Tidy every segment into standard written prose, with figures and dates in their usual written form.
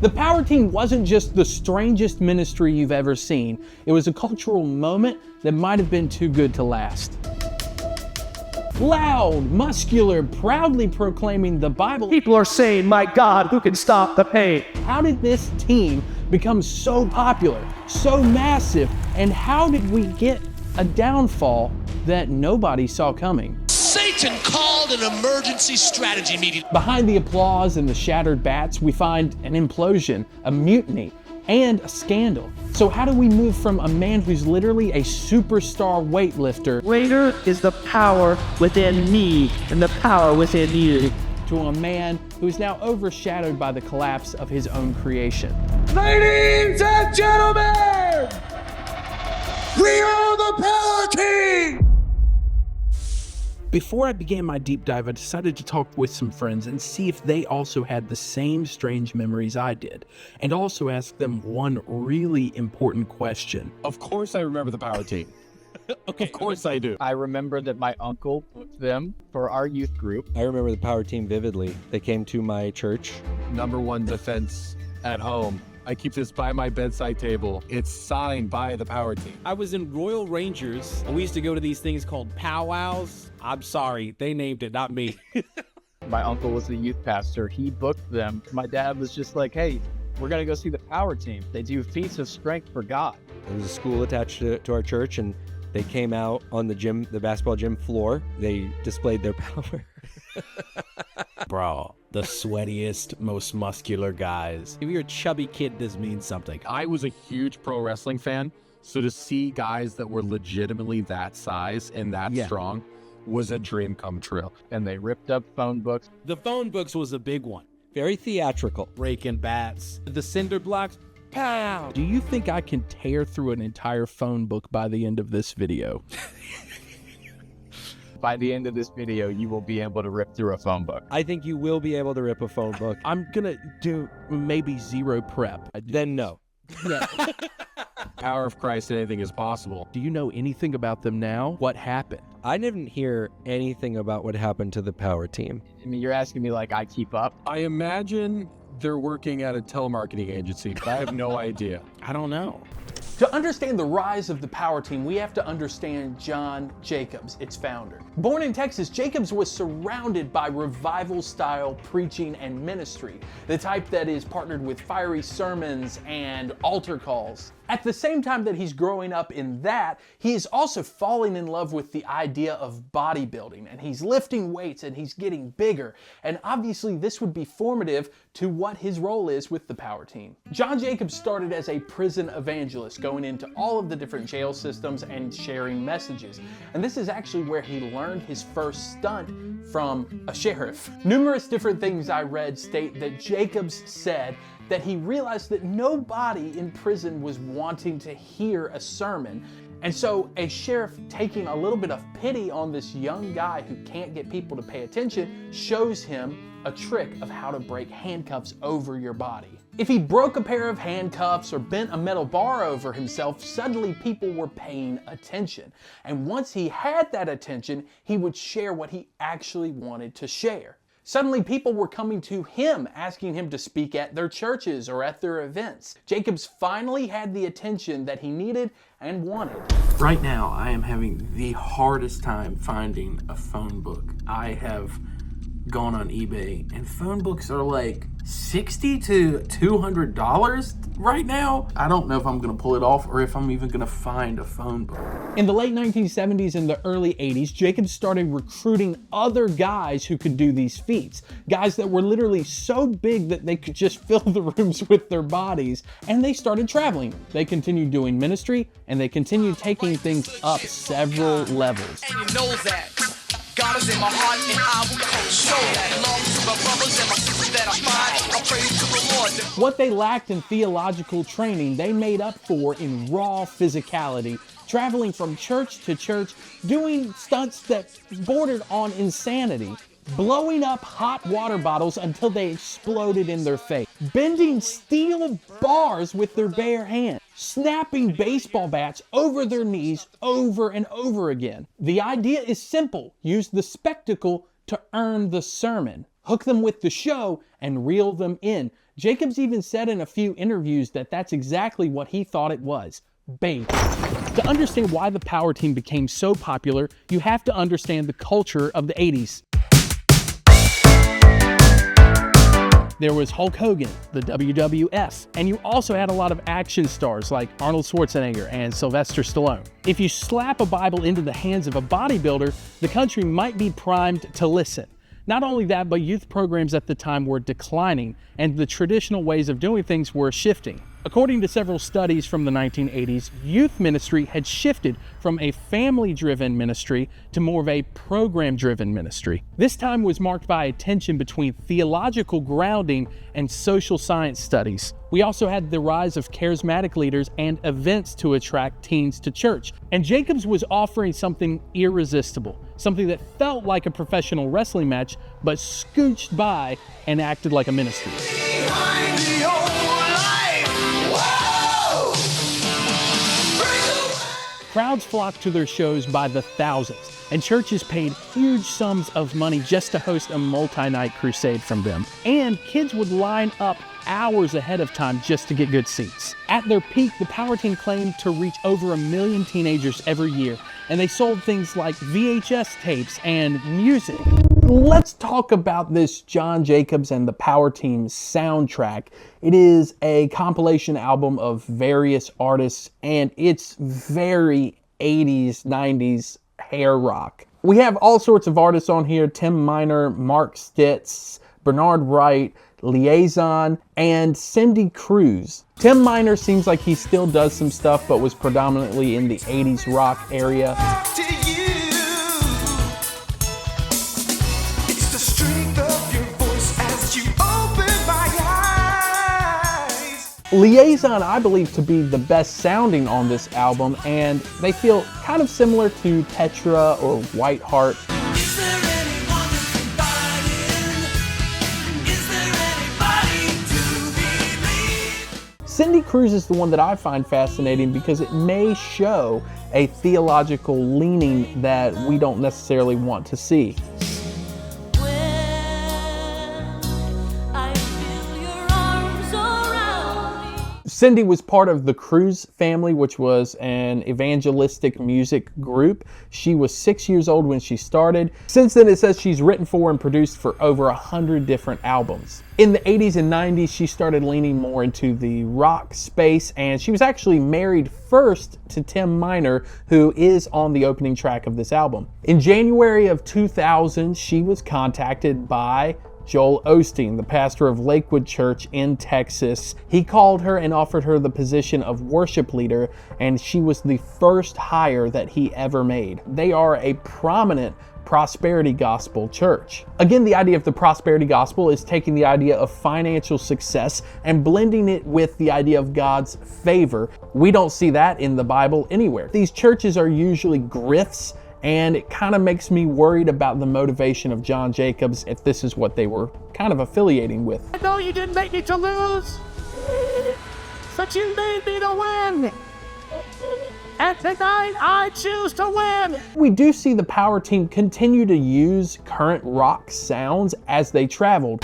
The Power Team wasn't just the strangest ministry you've ever seen. It was a cultural moment that might have been too good to last. Loud, muscular, proudly proclaiming the Bible. People are saying, my God, who can stop the pain? How did this team become so popular, so massive, and how did we get a downfall that nobody saw coming? Satan called an emergency strategy meeting. Behind the applause and the shattered bats, we find an implosion, a mutiny, and a scandal. So how do we move from a man who's literally a superstar weightlifter Greater is the power within me and the power within you. to a man who's now overshadowed by the collapse of his own creation? Ladies and gentlemen, we are the Power Team! Before I began my deep dive, I decided to talk with some friends and see if they also had the same strange memories I did, and also ask them one really important question. Of course I remember the Power Team. Okay, Of course I do. I remember that my uncle booked them for our youth group. I remember the Power Team vividly. They came to my church. Number one defense at home. I keep this by my bedside table. It's signed by the Power Team. I was in Royal Rangers. We used to go to these things called powwows. I'm sorry, they named it, not me. My uncle was the youth pastor. He booked them. My dad was just like, hey, we're going to go see the Power Team. They do feats of strength for God. There was a school attached to our church, and they came out on the basketball gym floor. They displayed their power. Bro, the sweatiest, most muscular guys. If you're a chubby kid, this means something. I was a huge pro wrestling fan, so to see guys that were legitimately that size and that strong was a dream come true. And they ripped up Phonebooks. The Phonebooks was a big one. Very theatrical. Breaking bats. The cinder blocks. Pow! Do you think I can tear through an entire phone book by the end of this video? By the end of this video, you will be able to rip through a phone book. I think you will be able to rip a phone book. I'm gonna do maybe zero prep. Then no. Power of Christ, anything is possible. Do you know anything about them now? What happened? I didn't hear anything about what happened to the Power Team. I mean, you're asking me like I keep up. I imagine they're working at a telemarketing agency, but I have no idea. I don't know. To understand the rise of the Power Team, we have to understand John Jacobs, its founder. Born in Texas, Jacobs was surrounded by revival-style preaching and ministry, the type that is partnered with fiery sermons and altar calls. At the same time that he's growing up in that, he is also falling in love with the idea of bodybuilding, and he's lifting weights and he's getting bigger. And obviously this would be formative to what his role is with the Power Team. John Jacobs started as a prison evangelist, going into all of the different jail systems and sharing messages. And this is actually where he learned his first stunt from a sheriff. Numerous different things I read state that Jacobs said that he realized that nobody in prison was wanting to hear a sermon. And so a sheriff, taking a little bit of pity on this young guy who can't get people to pay attention, shows him a trick of how to break handcuffs over your body. If he broke a pair of handcuffs or bent a metal bar over himself, suddenly people were paying attention. And once he had that attention, he would share what he actually wanted to share. Suddenly people were coming to him, asking him to speak at their churches or at their events. Jacobs finally had the attention that he needed and wanted. Right now, I am having the hardest time finding a phone book. I have gone on eBay, and phone books are like $60 to $200 right now. I don't know if I'm gonna pull it off or if I'm even gonna find a phone book. In the late 1970s and the early 80s, Jacobs started recruiting other guys who could do these feats. Guys that were literally so big that they could just fill the rooms with their bodies, and they started traveling. They continued doing ministry, and they continued taking things up several levels. And you know that God is in my heart, and I will show that love to my brothers and my sisters that I find. I pray to the Lord. What they lacked in theological training, they made up for in raw physicality, traveling from church to church, doing stunts that bordered on insanity, blowing up hot water bottles until they exploded in their face, bending steel bars with their bare hands, snapping baseball bats over their knees over and over again. The idea is simple. Use the spectacle to earn the sermon. Hook them with the show and reel them in. Jacobs even said in a few interviews that that's exactly what he thought it was, bait. To understand why the Power Team became so popular, you have to understand the culture of the 80s. There was Hulk Hogan, the WWF, and you also had a lot of action stars like Arnold Schwarzenegger and Sylvester Stallone. If you slap a Bible into the hands of a bodybuilder, the country might be primed to listen. Not only that, but youth programs at the time were declining and the traditional ways of doing things were shifting. According to several studies from the 1980s, youth ministry had shifted from a family-driven ministry to more of a program-driven ministry. This time was marked by a tension between theological grounding and social science studies. We also had the rise of charismatic leaders and events to attract teens to church. And Jacobs was offering something irresistible, something that felt like a professional wrestling match, but scooched by and acted like a ministry. Behind the old life. Whoa! Crowds flocked to their shows by the thousands, and churches paid huge sums of money just to host a multi-night crusade from them. And kids would line up hours ahead of time just to get good seats. At their peak, the Power Team claimed to reach over 1 million teenagers every year, and they sold things like VHS tapes and music. Let's talk about this John Jacobs and the Power Team soundtrack. It is a compilation album of various artists, and it's very 80s, 90s hair rock. We have all sorts of artists on here: Tim Miner, Mark Stitz, Bernard Wright, Liaison, and Cindy Cruz. Tim Miner seems like he still does some stuff, but was predominantly in the 80s rock area. To you. It's the strength of your voice as you open my eyes. Liaison, I believe to be the best sounding on this album, and they feel kind of similar to Petra or Whiteheart. Is there anyone that can buy in? Is there anybody to believe? Cindy Cruz is the one that I find fascinating because it may show a theological leaning that we don't necessarily want to see. Cindy was part of the Cruz family, which was an evangelistic music group. She was 6 years old when she started. Since then, it says she's written for and produced for over 100 different albums. In the 80s and 90s, she started leaning more into the rock space, and she was actually married first to Tim Miner, who is on the opening track of this album. In January of 2000, she was contacted by Joel Osteen, the pastor of Lakewood Church in Texas. He called her and offered her the position of worship leader, and she was the first hire that he ever made. They are a prominent prosperity gospel church. Again, the idea of the prosperity gospel is taking the idea of financial success and blending it with the idea of God's favor. We don't see that in the Bible anywhere. These churches are usually grifts, and it kind of makes me worried about the motivation of John Jacobs if this is what they were kind of affiliating with. I know you didn't make me to lose, but you made me to win. And tonight I choose to win. We do see the Power Team continue to use current rock sounds as they traveled.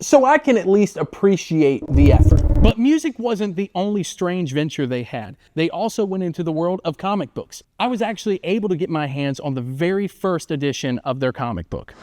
So I can at least appreciate the effort. But music wasn't the only strange venture they had. They also went into the world of comic books. I was actually able to get my hands on the very first edition of their comic book.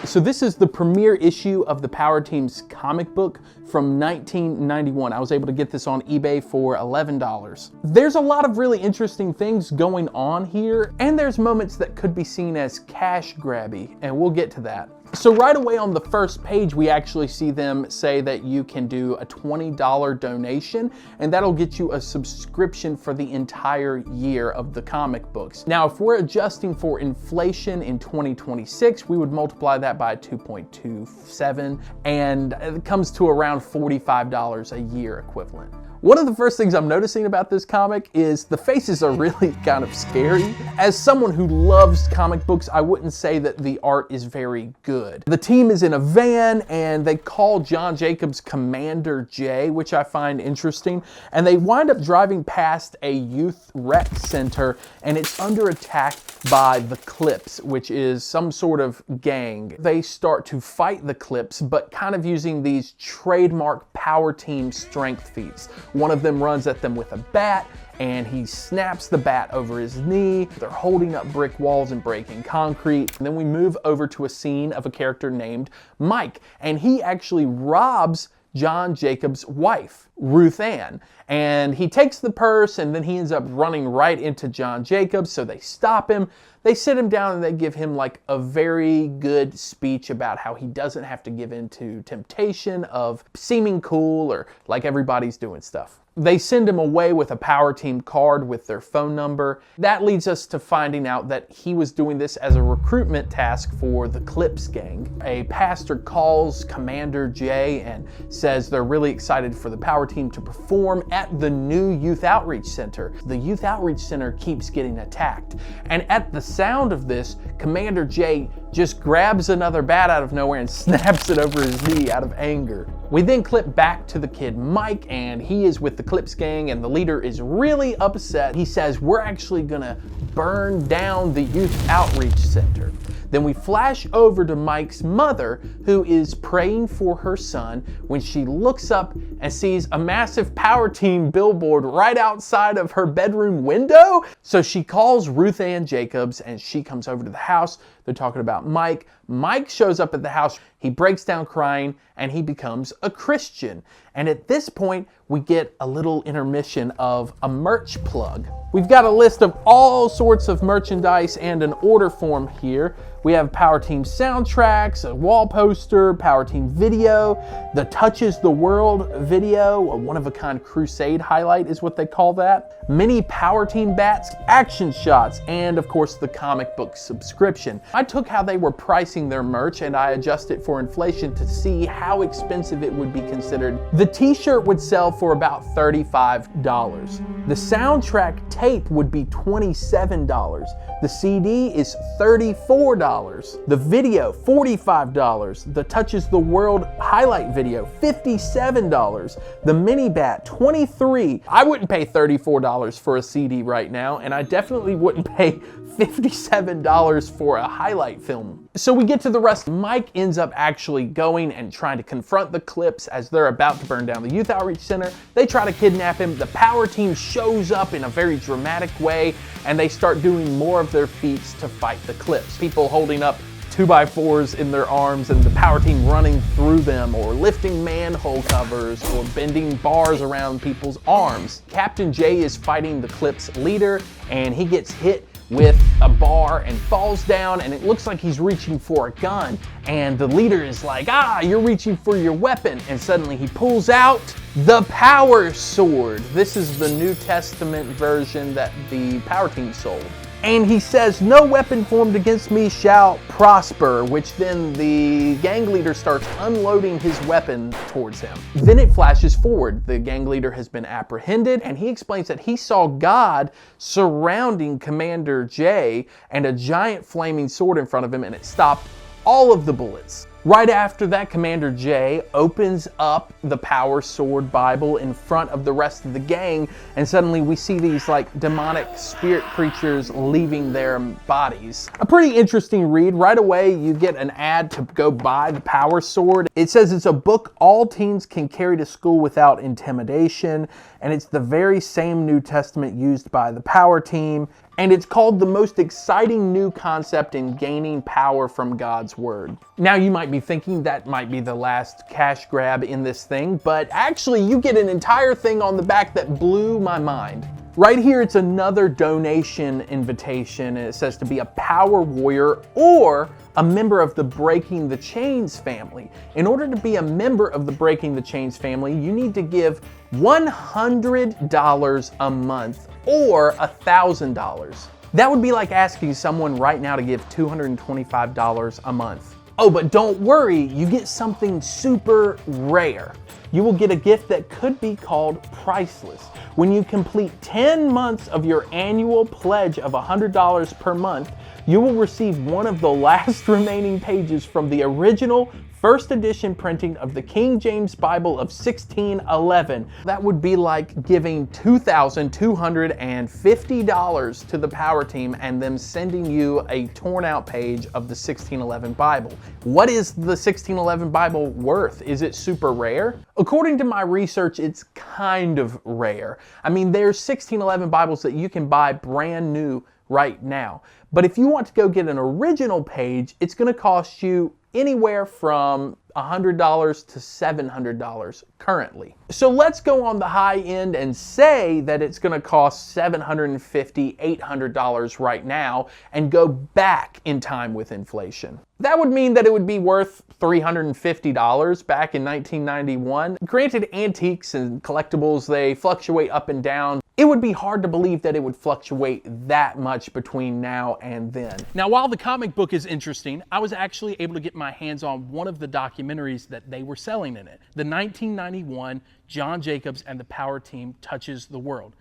So this is the premiere issue of the Power Team's comic book from 1991. I was able to get this on eBay for $11. There's a lot of really interesting things going on here, and there's moments that could be seen as cash grabby, and we'll get to that. So right away on the first page, we actually see them say that you can do a $20 donation, and that'll get you a subscription for the entire year of the comic books. Now, if we're adjusting for inflation in 2026, we would multiply that by 2.27, and it comes to around $45 a year equivalent. One of the first things I'm noticing about this comic is the faces are really kind of scary. As someone who loves comic books, I wouldn't say that the art is very good. The team is in a van, and they call John Jacobs Commander J, which I find interesting, and they wind up driving past a youth rec center, and it's under attack by the Clips, which is some sort of gang. They start to fight the Clips, but kind of using these trademark power team strength feats. One of them runs at them with a bat, and he snaps the bat over his knee. They're holding up brick walls and breaking concrete. And then we move over to a scene of a character named Mike, and he actually robs John Jacobs' wife, Ruth Ann. And he takes the purse, and then he ends up running right into John Jacobs, so they stop him. They sit him down and they give him like a very good speech about how he doesn't have to give in to temptation of seeming cool or like everybody's doing stuff. They send him away with a power team card with their phone number. That leads us to finding out that he was doing this as a recruitment task for the Clips gang. A pastor calls Commander Jay and says they're really excited for the power team to perform at the new Youth Outreach Center. The Youth Outreach Center keeps getting attacked. And at the sound of this, Commander Jay just grabs another bat out of nowhere and snaps it over his knee out of anger. We then clip back to the kid Mike, and he is with the Clips gang, and the leader is really upset. He says, we're actually gonna burn down the Youth Outreach Center. Then we flash over to Mike's mother, who is praying for her son when she looks up and sees a massive power team billboard right outside of her bedroom window. So she calls Ruth Ann Jacobs, and she comes over to the house. They're talking about Mike. Mike shows up at the house. He breaks down crying, and he becomes a Christian. And at this point, we get a little intermission of a merch plug. We've got a list of all sorts of merchandise and an order form here. We have Power Team soundtracks, a wall poster, Power Team video, the Touches the World video, a one-of-a-kind crusade highlight is what they call that, mini Power Team bats, action shots, and of course the comic book subscription. I took how they were pricing their merch and I adjusted for inflation to see how expensive it would be considered. The t-shirt would sell for about $35. The soundtrack tape would be $27. The CD is $34. The video, $45. The Touches the World highlight video, $57. The mini bat, $23. I wouldn't pay $34 for a CD right now, and I definitely wouldn't pay $57 for a highlight film. So we get to the rest. Mike ends up actually going and trying to confront the Clips as they're about to burn down the Youth Outreach Center. They try to kidnap him. The power team shows up in a very dramatic way, and they start doing more of their feats to fight the Clips. People holding up 2x4s in their arms and the power team running through them, or lifting manhole covers, or bending bars around people's arms. Captain Jay is fighting the Clips leader, and he gets hit with a bar and falls down, and it looks like he's reaching for a gun, and the leader is like, you're reaching for your weapon, and suddenly he pulls out the power sword. This is the New Testament version that the power team sold. And he says, no weapon formed against me shall prosper, which then the gang leader starts unloading his weapon towards him. Then it flashes forward. The gang leader has been apprehended, and he explains that he saw God surrounding Commander Jay and a giant flaming sword in front of him, and it stopped all of the bullets. Right after that, Commander Jay opens up the Power Sword Bible in front of the rest of the gang, and suddenly we see these like demonic spirit creatures leaving their bodies. A pretty interesting read. Right away, you get an ad to go buy the Power Sword. It says it's a book all teens can carry to school without intimidation, and it's the very same New Testament used by the Power Team. And it's called the most exciting new concept in gaining power from God's Word. Now you might be thinking that might be the last cash grab in this thing, but actually you get an entire thing on the back that blew my mind. Right here, it's another donation invitation, and it says to be a power warrior or a member of the Breaking the Chains family. In order to be a member of the Breaking the Chains family, you need to give $100 a month or $1,000. That would be like asking someone right now to give $225 a month. Oh, but don't worry, you get something super rare. You will get a gift that could be called priceless. When you complete 10 months of your annual pledge of $100 per month, you will receive one of the last remaining pages from the original first edition printing of the King James Bible of 1611. That would be like giving $2,250 to the power team and them sending you a torn out page of the 1611 Bible. What is the 1611 Bible worth? Is it super rare? According to my research, it's kind of rare. I mean, there's 1611 Bibles that you can buy brand new right now. But if you want to go get an original page, it's going to cost you anywhere from $100 to $700 currently. So let's go on the high end and say that it's going to cost $750, $800 right now and go back in time with inflation. That would mean that it would be worth $350 back in 1991. Granted, antiques and collectibles, they fluctuate up and down. It would be hard to believe that it would fluctuate that much between now and then. Now, while the comic book is interesting, I was actually able to get my hands on one of the documentaries that they were selling in it. The 1991 John Jacobs and the Power Team Touches the World.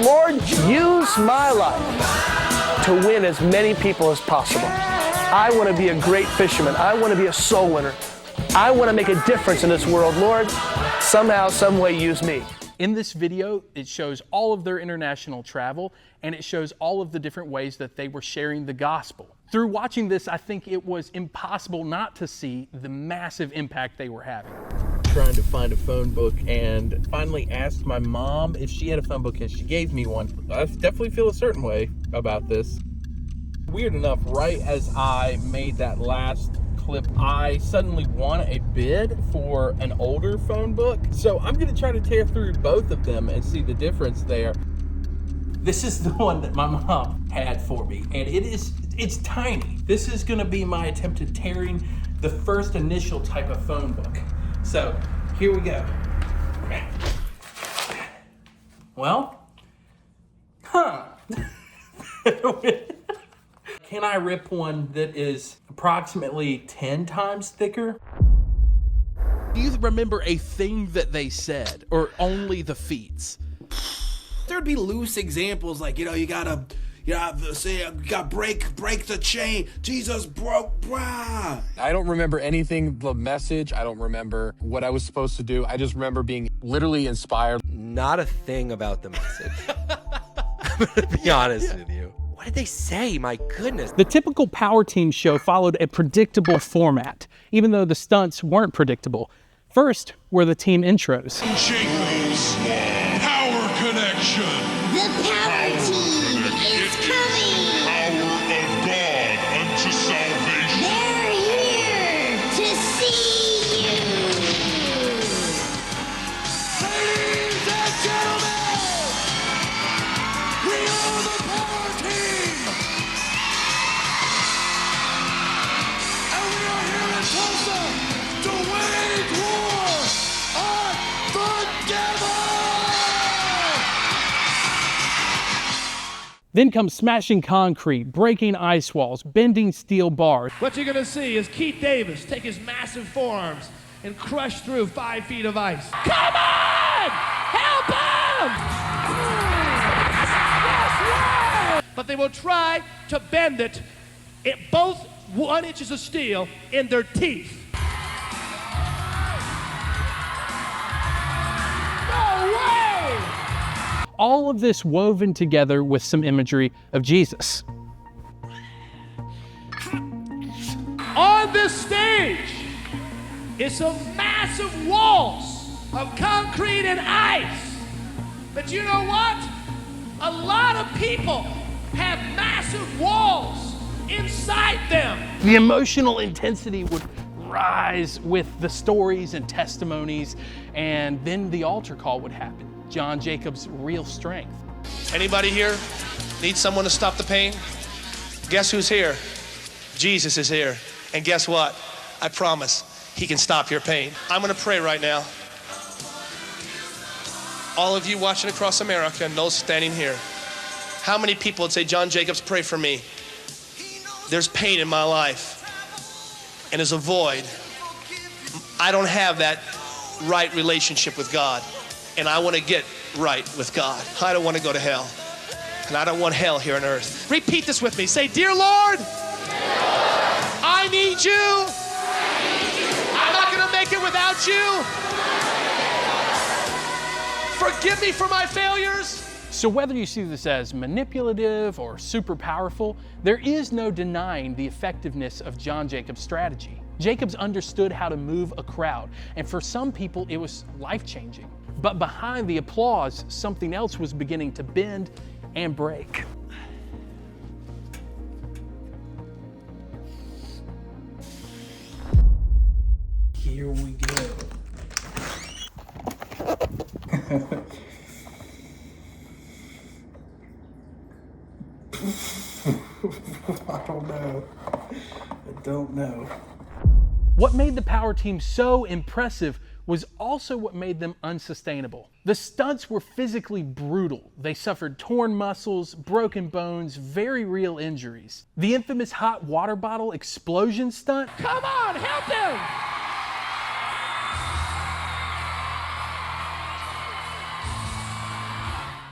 Lord, use my life to win as many people as possible. I want to be a great fisherman. I want to be a soul winner. I want to make a difference in this world. Lord, somehow, some way, use me. In this video, it shows all of their international travel, and it shows all of the different ways that they were sharing the gospel. Through watching this, I think it was impossible not to see the massive impact they were having. Trying to find a phone book, and finally asked my mom if she had a phone book, and she gave me one. I definitely feel a certain way about this. Weird enough, right as I made that last clip, I suddenly won a bid for an older phone book. So I'm gonna try to tear through both of them and see the difference there. This is the one that my mom had for me, and it's tiny. This is gonna be my attempt at tearing the first initial type of phone book. So here we go. Well, Can I rip one that is approximately 10 times thicker? Do you remember a thing that they said, or only the feats? There'd be loose examples like, you gotta say, break the chain. Jesus broke, brah. I don't remember anything, the message. I don't remember what I was supposed to do. I just remember being literally inspired. Not a thing about the message. I'm gonna be honest with you. What did they say? My goodness. The typical Power Team show followed a predictable format, even though the stunts weren't predictable. First were the team intros. Jacobs, Power Connection. The Power Team is coming. Power of God unto salvation. They're here to see you. Ladies and gentlemen, we are the Power Team. And we are here in Tulsa to wage war on the devil. Then comes smashing concrete, breaking ice walls, bending steel bars. What you're gonna see is Keith Davis take his massive forearms and crush through 5 feet of ice. Come on! Help him! Yes, but they will try to bend it in both 1 inches of steel in their teeth. No way! All of this woven together with some imagery of Jesus. On this stage is some massive walls of concrete and ice. But you know what? A lot of people have massive walls inside them. The emotional intensity would rise with the stories and testimonies, and then the altar call would happen. John Jacobs' real strength. Anybody here need someone to stop the pain? Guess who's here? Jesus is here. And guess what? I promise he can stop your pain. I'm gonna pray right now. All of you watching across America and those standing here, how many people would say, John Jacobs, pray for me? There's pain in my life and there's a void. I don't have that right relationship with God. And I want to get right with God. I don't want to go to hell. And I don't want hell here on earth. Repeat this with me. Say, Dear Lord, I I need you. I'm not going to make it without you. Forgive me for my failures. So whether you see this as manipulative or super powerful, there is no denying the effectiveness of John Jacobs' strategy. Jacobs understood how to move a crowd, and for some people it was life-changing. But behind the applause, something else was beginning to bend and break. Here we go. I don't know. What made the power team so impressive was also what made them unsustainable. The stunts were physically brutal. They suffered torn muscles, broken bones, very real injuries. The infamous hot water bottle explosion stunt. Come on, help them!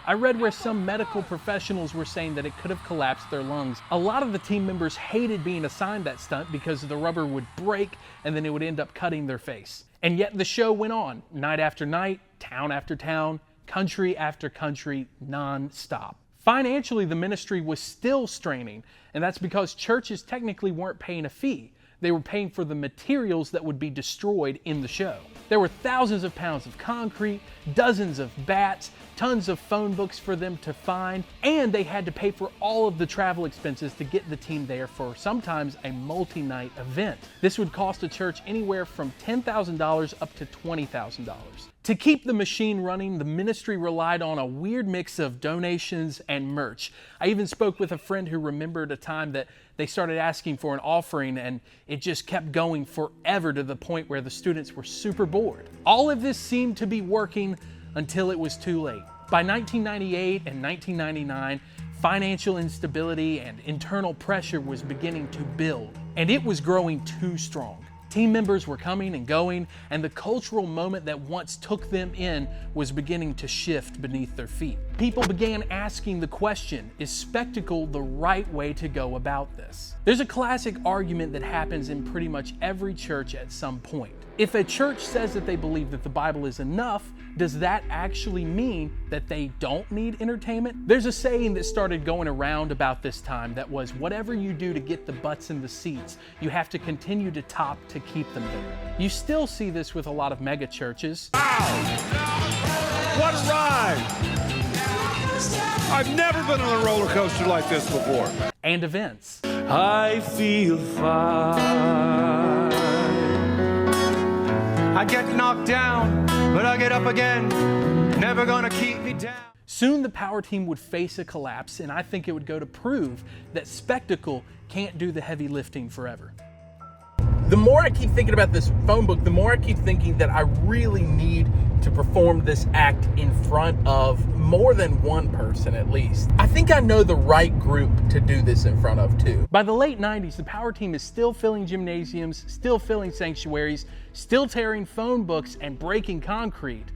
I read where some medical professionals were saying that it could have collapsed their lungs. A lot of the team members hated being assigned that stunt because the rubber would break and then it would end up cutting their face. And yet the show went on, night after night, town after town, country after country, non-stop. Financially, the ministry was still straining, and that's because churches technically weren't paying a fee. They were paying for the materials that would be destroyed in the show. There were thousands of pounds of concrete, dozens of bats, tons of phone books for them to find, and they had to pay for all of the travel expenses to get the team there for sometimes a multi-night event. This would cost a church anywhere from $10,000 up to $20,000. To keep the machine running, the ministry relied on a weird mix of donations and merch. I even spoke with a friend who remembered a time that they started asking for an offering and it just kept going forever to the point where the students were super bored. All of this seemed to be working until it was too late. By 1998 and 1999, financial instability and internal pressure was beginning to build, and it was growing too strong. Team members were coming and going, and the cultural moment that once took them in was beginning to shift beneath their feet. People began asking the question, is spectacle the right way to go about this? There's a classic argument that happens in pretty much every church at some point. If a church says that they believe that the Bible is enough, does that actually mean that they don't need entertainment? There's a saying that started going around about this time that was, whatever you do to get the butts in the seats, you have to continue to top to keep them there. You still see this with a lot of mega churches. Wow! What a ride! I've never been on a roller coaster like this before. And events. I feel fine. I get knocked down, but I get up again. Never gonna keep me down. Soon the power team would face a collapse, and I think it would go to prove that spectacle can't do the heavy lifting forever. The more I keep thinking about this phone book, the more I keep thinking that I really need to perform this act in front of more than one person at least. I think I know the right group to do this in front of too. By the late 90s, the power team is still filling gymnasiums, still filling sanctuaries, still tearing phone books and breaking concrete,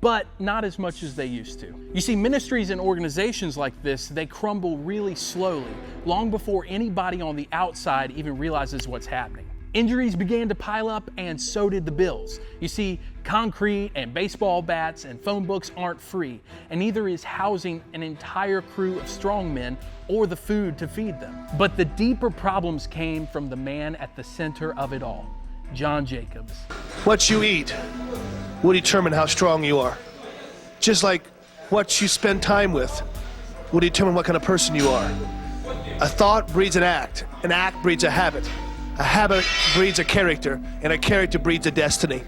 but not as much as they used to. You see, ministries and organizations like this, they crumble really slowly, long before anybody on the outside even realizes what's happening. Injuries began to pile up, and so did the bills. You see, concrete and baseball bats and phone books aren't free, and neither is housing an entire crew of strongmen or the food to feed them. But the deeper problems came from the man at the center of it all, John Jacobs. What you eat will determine how strong you are. Just like what you spend time with will determine what kind of person you are. A thought breeds an act breeds a habit breeds a character, and a character breeds a destiny.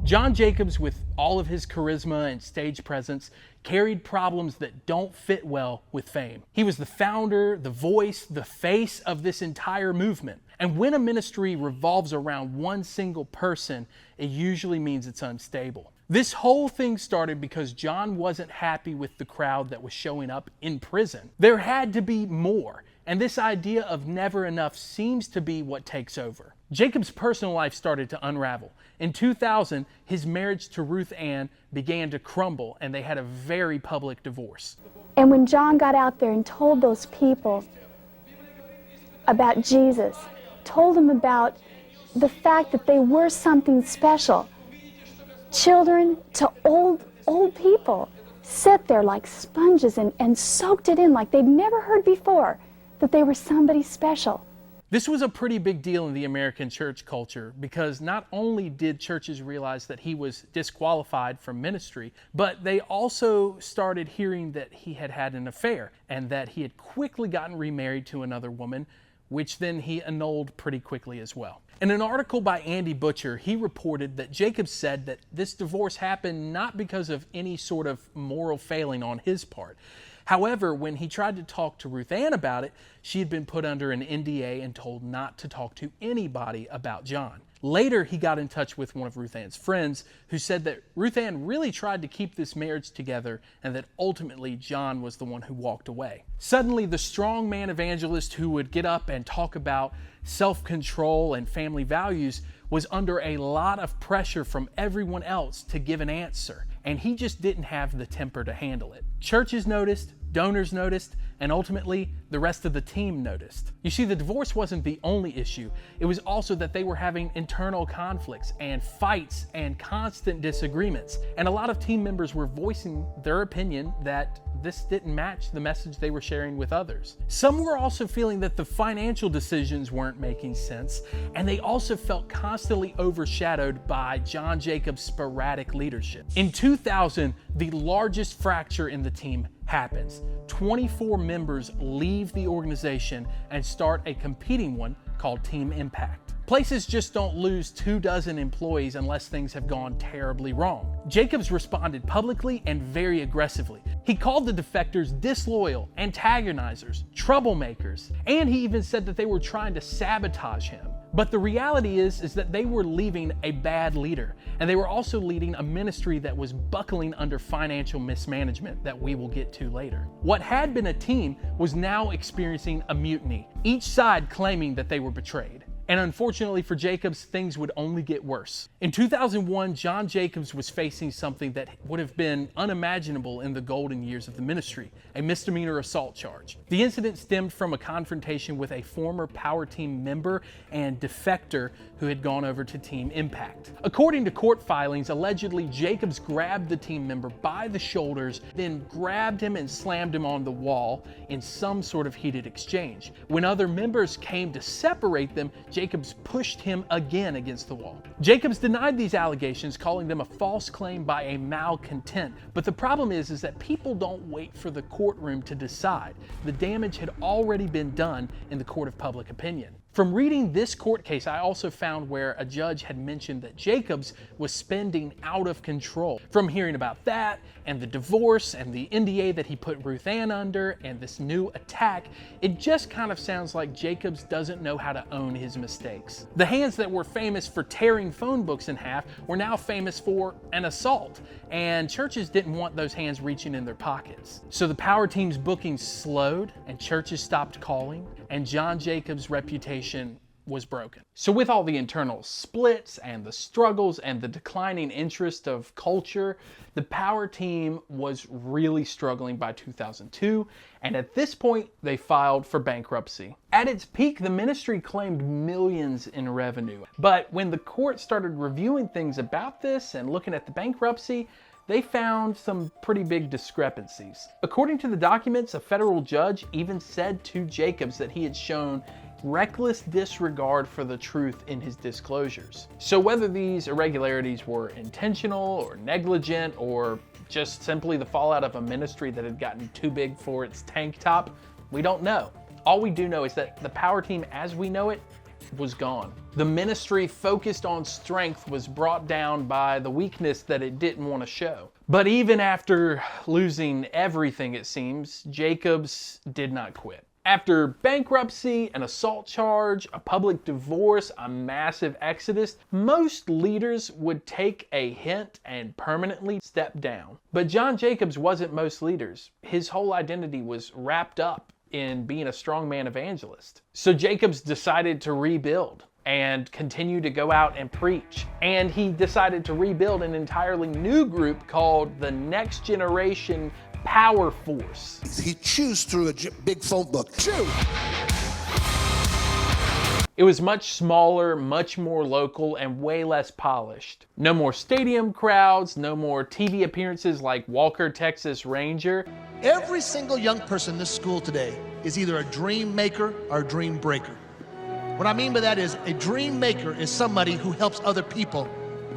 John Jacobs, with all of his charisma and stage presence, carried problems that don't fit well with fame. He was the founder, the voice, the face of this entire movement. And when a ministry revolves around one single person, it usually means it's unstable. This whole thing started because John wasn't happy with the crowd that was showing up in prison. There had to be more, and this idea of never enough seems to be what takes over. Jacob's personal life started to unravel. In 2000, his marriage to Ruth Ann began to crumble, and they had a very public divorce. And when John got out there and told those people about Jesus, told them about the fact that they were something special. Children to old people sat there like sponges and soaked it in like they'd never heard before that they were somebody special. This was a pretty big deal in the American church culture because not only did churches realize that he was disqualified from ministry, but they also started hearing that he had had an affair and that he had quickly gotten remarried to another woman, which then he annulled pretty quickly as well. In an article by Andy Butcher, he reported that Jacobs said that this divorce happened not because of any sort of moral failing on his part. However, when he tried to talk to Ruth Ann about it, she had been put under an NDA and told not to talk to anybody about John. Later, he got in touch with one of Ruth Ann's friends who said that Ruth Ann really tried to keep this marriage together and that ultimately John was the one who walked away. Suddenly, the strongman evangelist who would get up and talk about self-control and family values was under a lot of pressure from everyone else to give an answer, and he just didn't have the temper to handle it. Churches noticed, donors noticed, and ultimately the rest of the team noticed. You see, the divorce wasn't the only issue. It was also that they were having internal conflicts and fights and constant disagreements. And a lot of team members were voicing their opinion that this didn't match the message they were sharing with others. Some were also feeling that the financial decisions weren't making sense, and they also felt constantly overshadowed by John Jacobs' sporadic leadership. In 2000, the largest fracture in the team happens. 24 members leave the organization and start a competing one called Team Impact. Places just don't lose 24 employees unless things have gone terribly wrong. Jacobs responded publicly and very aggressively. He called the defectors disloyal, antagonizers, troublemakers, and he even said that they were trying to sabotage him. But the reality is that they were leaving a bad leader, and they were also leading a ministry that was buckling under financial mismanagement that we will get to later. What had been a team was now experiencing a mutiny, each side claiming that they were betrayed. And unfortunately for Jacobs, things would only get worse. In 2001, John Jacobs was facing something that would have been unimaginable in the golden years of the ministry, a misdemeanor assault charge. The incident stemmed from a confrontation with a former power team member and defector who had gone over to Team Impact. According to court filings, allegedly Jacobs grabbed the team member by the shoulders, then grabbed him and slammed him on the wall in some sort of heated exchange. When other members came to separate them, Jacobs pushed him again against the wall. Jacobs denied these allegations, calling them a false claim by a malcontent. But the problem is that people don't wait for the courtroom to decide. The damage had already been done in the court of public opinion. From reading this court case, I also found where a judge had mentioned that Jacobs was spending out of control. From hearing about that, and the divorce, and the NDA that he put Ruth Ann under, and this new attack, it just kind of sounds like Jacobs doesn't know how to own his mistakes. The hands that were famous for tearing phone books in half were now famous for an assault, and churches didn't want those hands reaching in their pockets. So the power team's bookings slowed, and churches stopped calling, and John Jacobs' reputation was broken. So with all the internal splits and the struggles and the declining interest of culture, the power team was really struggling by 2002, and at this point they filed for bankruptcy. At its peak, the ministry claimed millions in revenue, but when the court started reviewing things about this and looking at the bankruptcy, they found some pretty big discrepancies. According to the documents, a federal judge even said to Jacobs that he had shown reckless disregard for the truth in his disclosures. So whether these irregularities were intentional or negligent or just simply the fallout of a ministry that had gotten too big for its tank top, we don't know. All we do know is that the power team as we know it was gone. The ministry focused on strength was brought down by the weakness that it didn't want to show. But even after losing everything, it seems, Jacobs did not quit. After bankruptcy, an assault charge, a public divorce, a massive exodus, most leaders would take a hint and permanently step down. But John Jacobs wasn't most leaders. His whole identity was wrapped up in being a strongman evangelist. So Jacobs decided to rebuild and continue to go out and preach. And he decided to rebuild an entirely new group called the Next Generation Power Force. He chews through a big phone book. Chew! It was much smaller, much more local, and way less polished. No more stadium crowds, no more TV appearances like Walker, Texas Ranger. Every single young person in this school today is either a dream maker or a dream breaker. What I mean by that is a dream maker is somebody who helps other people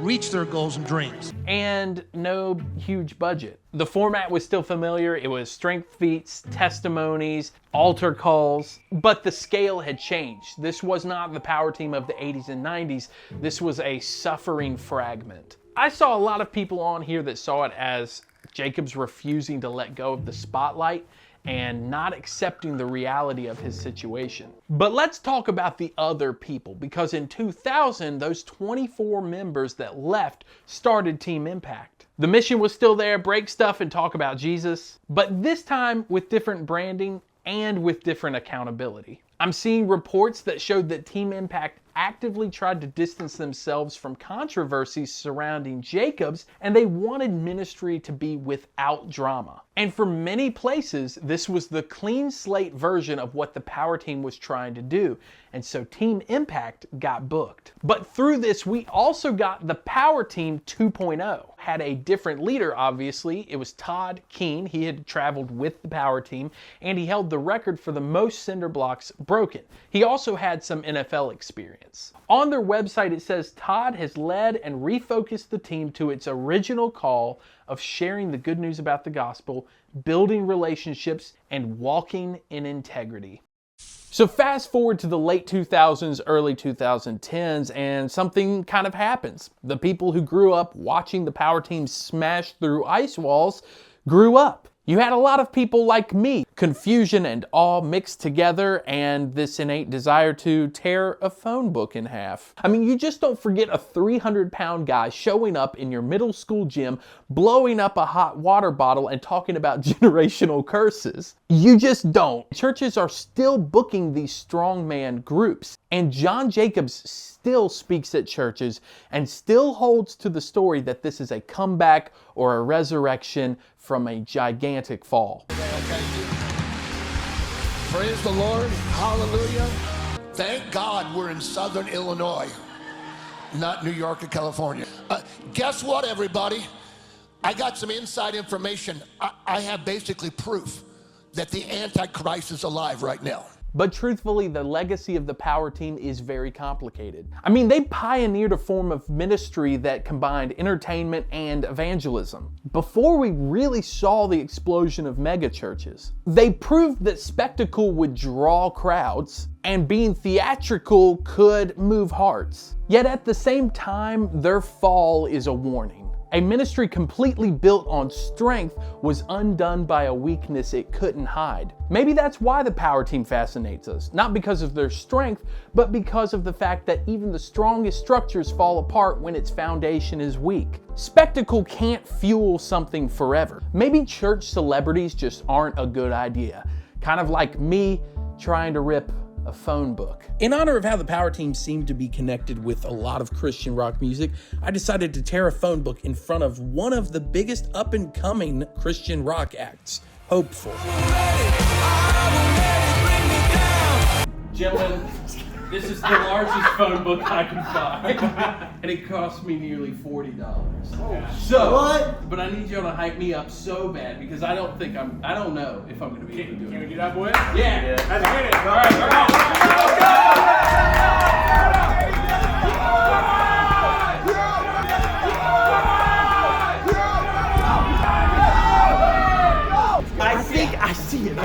reach their goals and dreams. And no huge budget. The format was still familiar. It was strength feats, testimonies, altar calls, but the scale had changed. This was not the power team of the 80s and 90s. This was a suffering fragment. I saw a lot of people on here that saw it as Jacobs refusing to let go of the spotlight and not accepting the reality of his situation. But let's talk about the other people, because in 2000, those 24 members that left started Team Impact. The mission was still there, break stuff and talk about Jesus, but this time with different branding and with different accountability. I'm seeing reports that showed that Team Impact actively tried to distance themselves from controversies surrounding Jacobs, and they wanted ministry to be without drama. And for many places, this was the clean slate version of what the power team was trying to do, and so Team Impact got booked. But through this, we also got the Power Team 2.0. Had a different leader, obviously. It was Todd Keene. He had traveled with the power team, and he held the record for the most cinder blocks broken. He also had some NFL experience. On their website, it says Todd has led and refocused the team to its original call of sharing the good news about the gospel, building relationships, and walking in integrity. So fast forward to the late 2000s, early 2010s, and something kind of happens. The people who grew up watching the power team smash through ice walls grew up. You had a lot of people like me, confusion and awe mixed together, and this innate desire to tear a phone book in half. I mean, you just don't forget a 300-pound guy showing up in your middle school gym, blowing up a hot water bottle and talking about generational curses. You just don't. Churches are still booking these strongman groups, and John Jacobs still speaks at churches and still holds to the story that this is a comeback or a resurrection from a gigantic fall. Praise the Lord. Hallelujah. Thank God we're in Southern Illinois, not New York or California. Guess what, everybody? I got some inside information. I have basically proof that the Antichrist is alive right now. But truthfully, the legacy of the power team is very complicated. I mean, they pioneered a form of ministry that combined entertainment and evangelism before we really saw the explosion of mega churches. They proved that spectacle would draw crowds and being theatrical could move hearts. Yet at the same time, their fall is a warning. A ministry completely built on strength was undone by a weakness it couldn't hide. Maybe that's why the power team fascinates us. Not because of their strength, but because of the fact that even the strongest structures fall apart when its foundation is weak. Spectacle can't fuel something forever. Maybe church celebrities just aren't a good idea. Kind of like me trying to rip a phone book. In honor of how the power team seemed to be connected with a lot of Christian rock music, I decided to tear a phone book in front of one of the biggest up-and-coming Christian rock acts, Hopeful. Gentlemen, this is the largest phone book I can find, and it cost me nearly $40. So, what? But I need y'all to hype me up so bad because I don't know if I'm going to be able to do it. Can we do that, boys? Yeah. Let's get it. All right, I think I see it.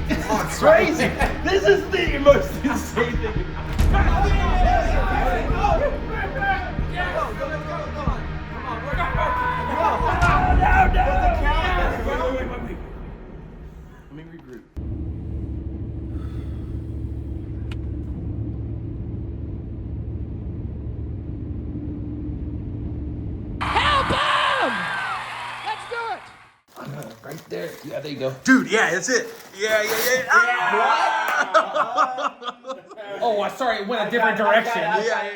It's crazy. This is the most insane thing. Let me regroup. Help him! Let's do it. Right there. Yeah, there you go. Dude, yeah, that's it. Yeah. Oh, sorry, it went a different direction. Yeah.